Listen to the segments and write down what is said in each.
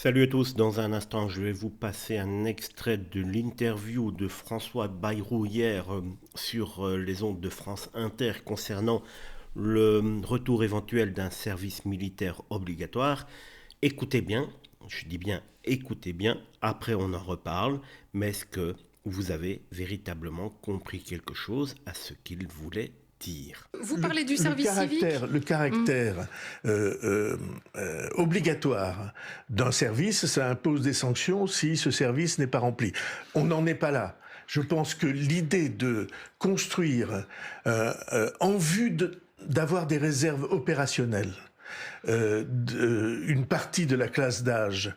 Salut à tous, dans un instant je vais vous passer un extrait de l'interview de François Bayrou hier sur les ondes de France Inter concernant le retour éventuel d'un service militaire obligatoire. Écoutez bien, je dis bien écoutez bien, après on en reparle, mais est-ce que vous avez véritablement compris quelque chose à ce qu'il voulait dire? Vous Le, parlez du le service caractère, civique? le Mmh. caractère obligatoire d'un service, ça impose des sanctions si ce service n'est pas rempli. On n'en est pas là. Je pense que l'idée de construire en vue d'avoir des réserves opérationnelles, une partie de la classe d'âge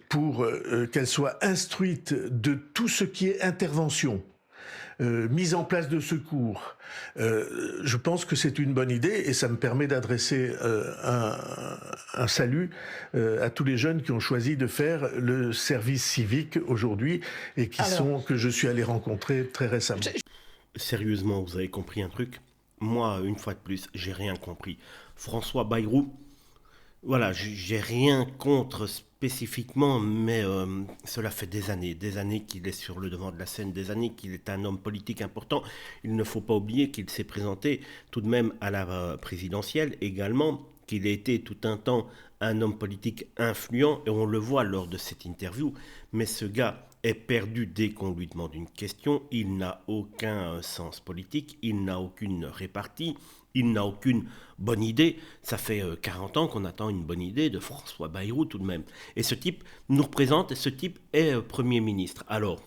pour qu'elle soit instruite de tout ce qui est intervention, mise en place de secours. Je pense que c'est une bonne idée et ça me permet d'adresser un salut à tous les jeunes qui ont choisi de faire le service civique aujourd'hui et Alors, que je suis allé rencontrer très récemment. Sérieusement, vous avez compris un truc? Moi, une fois de plus, j'ai rien compris. François Bayrou, voilà, j'ai rien contre spécifiquement, mais cela fait des années qu'il est sur le devant de la scène, des années qu'il est un homme politique important. Il ne faut pas oublier qu'il s'est présenté tout de même à la présidentielle également, qu'il a été tout un temps un homme politique influent, et on le voit lors de cette interview, mais ce gars est perdu dès qu'on lui demande une question, il n'a aucun sens politique, il n'a aucune répartie, il n'a aucune bonne idée. Ça fait 40 ans qu'on attend une bonne idée de François Bayrou tout de même. Et ce type nous représente, et ce type est Premier ministre. Alors,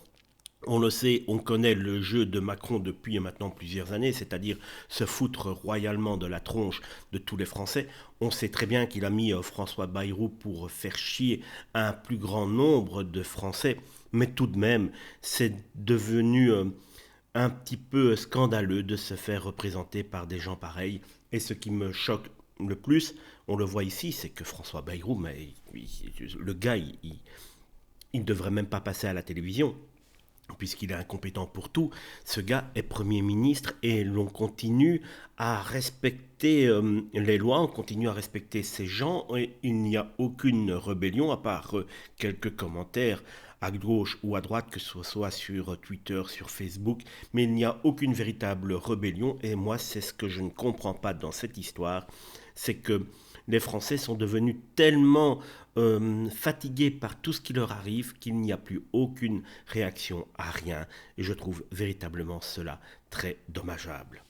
on le sait, on connaît le jeu de Macron depuis maintenant plusieurs années, c'est-à-dire se foutre royalement de la tronche de tous les Français. On sait très bien qu'il a mis François Bayrou pour faire chier un plus grand nombre de Français, mais tout de même, c'est devenu un petit peu scandaleux de se faire représenter par des gens pareils. Et ce qui me choque le plus, on le voit ici, c'est que François Bayrou, le gars, il ne devrait même pas passer à la télévision puisqu'il est incompétent pour tout. Ce gars est Premier ministre et l'on continue à respecter les lois, on continue à respecter ces gens et il n'y a aucune rébellion à part quelques commentaires à gauche ou à droite, que ce soit sur Twitter, sur Facebook, mais il n'y a aucune véritable rébellion et moi c'est ce que je ne comprends pas dans cette histoire, c'est que les Français sont devenus tellement fatigués par tout ce qui leur arrive qu'il n'y a plus aucune réaction à rien. Et je trouve véritablement cela très dommageable.